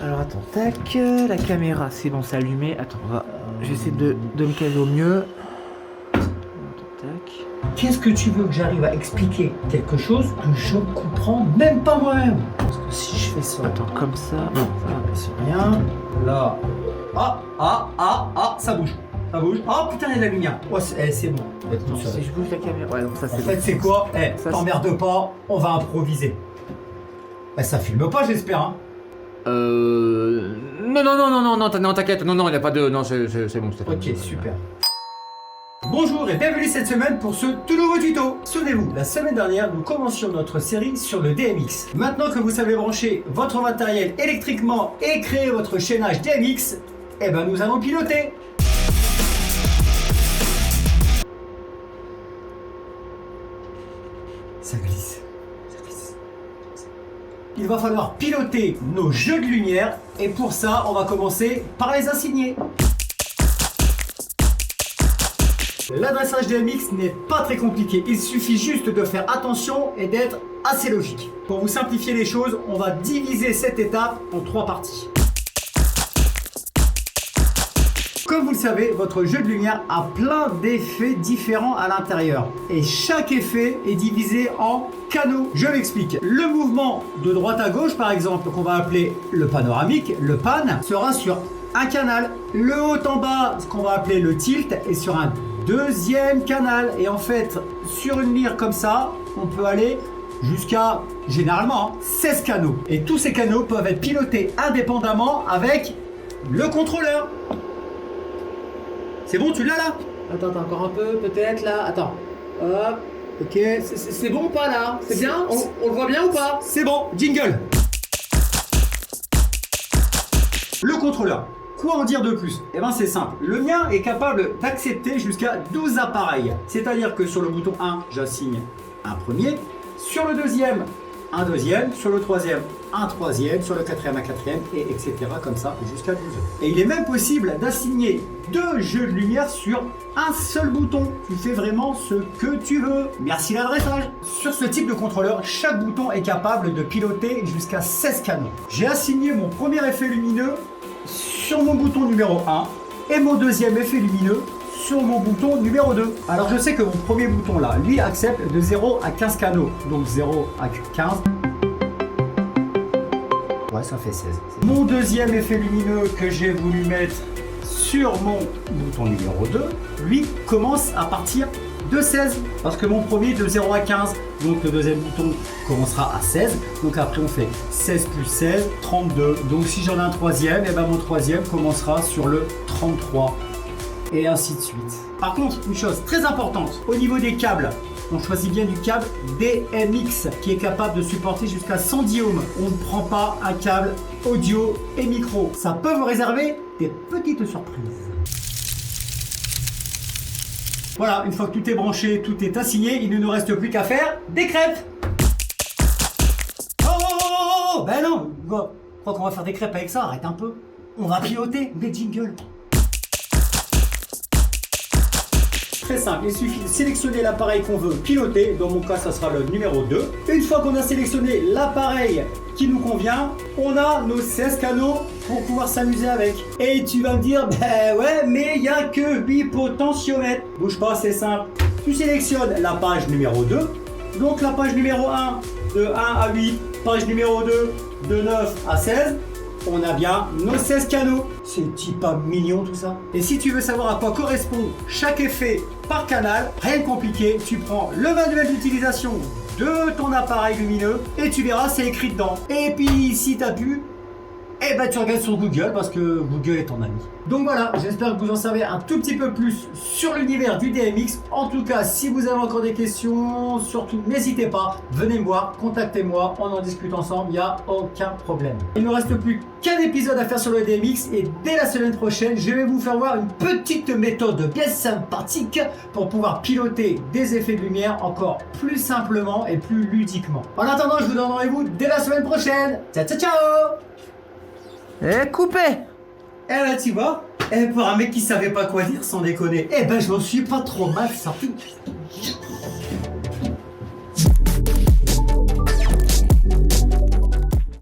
Alors attends, tac, la caméra, c'est bon, c'est allumé. Attends, j'essaie de me caler au mieux. Attends, tac. Qu'est-ce que tu veux que j'arrive à expliquer quelque chose que je comprends même pas moi-même? Parce que si je fais ça, Attends, comme ça. Non, ça va. c'est rien. Là. Ça bouge. Ça bouge. Oh putain, il y a de la lumière. Oh, c'est bon. Attends, si je bouge la caméra. Ouais, donc ça En c'est fait, bon. c'est quoi? Ça, T'emmerdes pas, on va improviser. Ça filme pas, j'espère, hein? Non, t'inquiète, non, il n'y a pas de. Non, c'est bon, Stéphane. Ok, super. Bonjour et bienvenue cette semaine pour ce tout nouveau tuto. Souvenez-vous, la semaine dernière, nous commencions notre série sur le DMX. Maintenant que vous savez brancher votre matériel électriquement et créer votre chaînage DMX, eh ben nous allons piloter. Ça glisse. Ça glisse. Il va falloir piloter nos jeux de lumière et pour ça, on va commencer par les assigner. L'adressage DMX n'est pas très compliqué, il suffit juste de faire attention et d'être assez logique. Pour vous simplifier les choses, on va diviser cette étape en 3 parties. Comme vous le savez, votre jeu de lumière a plein d'effets différents à l'intérieur. Et chaque effet est divisé en canaux. Je m'explique. Le mouvement de droite à gauche, par exemple, qu'on va appeler le panoramique, le pan, sera sur un canal. Le haut en bas, ce qu'on va appeler le tilt, est sur un deuxième canal. Et en fait, sur une lyre comme ça, on peut aller jusqu'à, généralement, 16 canaux. Et tous ces canaux peuvent être pilotés indépendamment avec le contrôleur. C'est bon, tu l'as là? Attends, encore un peu, peut-être là. Attends. Hop. Ok. C'est bon ou pas là? C'est bien? On le voit bien ou pas? C'est bon, jingle. Le contrôleur. Quoi en dire de plus? Eh ben c'est simple. Le mien est capable d'accepter jusqu'à 12 appareils. C'est-à-dire que sur le bouton 1, j'assigne un premier. Sur le deuxième, un deuxième. Sur le troisième, un troisième. Sur le quatrième, un quatrième. Et etc. comme ça jusqu'à 12. Et il est même possible d'assigner 2 jeux de lumière sur un seul bouton. Tu fais vraiment ce que tu veux. Merci l'adressage. Sur ce type de contrôleur, chaque bouton est capable de piloter jusqu'à 16 canaux. J'ai assigné mon premier effet lumineux sur mon bouton numéro 1 et mon deuxième effet lumineux sur mon bouton numéro 2. Alors je sais que mon premier bouton là, lui accepte de 0 à 15 canaux. Donc 0 à 15. Ouais, ça fait 16. Mon deuxième effet lumineux que j'ai voulu mettre sur mon bouton numéro 2, lui commence à partir de 16. Parce que mon premier de 0 à 15, donc le deuxième bouton commencera à 16. Donc après on fait 16 plus 16, 32. Donc si j'en ai un troisième, et ben mon troisième commencera sur le 33. Et ainsi de suite. Par contre, une chose très importante, au niveau des câbles, on choisit bien du câble DMX qui est capable de supporter jusqu'à 110 ohms. On ne prend pas un câble audio et micro. Ça peut vous réserver des petites surprises. Voilà, une fois que tout est branché, tout est assigné, il ne nous reste plus qu'à faire des crêpes. Oh, ben non, je crois qu'on va faire des crêpes avec ça, arrête un peu. On va piloter des jingles. Très simple, il suffit de sélectionner l'appareil qu'on veut piloter. Dans mon cas, ça sera le numéro 2. Une fois qu'on a sélectionné l'appareil qui nous convient, on a nos 16 canaux pour pouvoir s'amuser avec. Et tu vas me dire, ben ouais, mais il n'y a que 8 potentiomètres. Bouge pas, c'est simple. Tu sélectionnes la page numéro 2. Donc la page numéro 1, de 1 à 8. Page numéro 2, de 9 à 16. On a bien nos 16 canaux. C'est pas mignon tout ça? Et si tu veux savoir à quoi correspond chaque effet par canal, rien de compliqué, tu prends le manuel d'utilisation de ton appareil lumineux et tu verras, c'est écrit dedans. Et puis si t'as pu, eh ben tu regardes sur Google parce que Google est ton ami. Donc voilà, j'espère que vous en savez un tout petit peu plus sur l'univers du DMX. En tout cas, si vous avez encore des questions, surtout n'hésitez pas, venez me voir, contactez-moi, on en discute ensemble, il n'y a aucun problème. Il ne reste plus qu'un épisode à faire sur le DMX et dès la semaine prochaine, je vais vous faire voir une petite méthode bien sympathique pour pouvoir piloter des effets de lumière encore plus simplement et plus ludiquement. En attendant, je vous donne rendez-vous dès la semaine prochaine. Ciao, ciao, ciao! Coupé! Eh ben tu vois, pour un mec qui savait pas quoi dire sans déconner, eh ben je m'en suis pas trop mal sorti.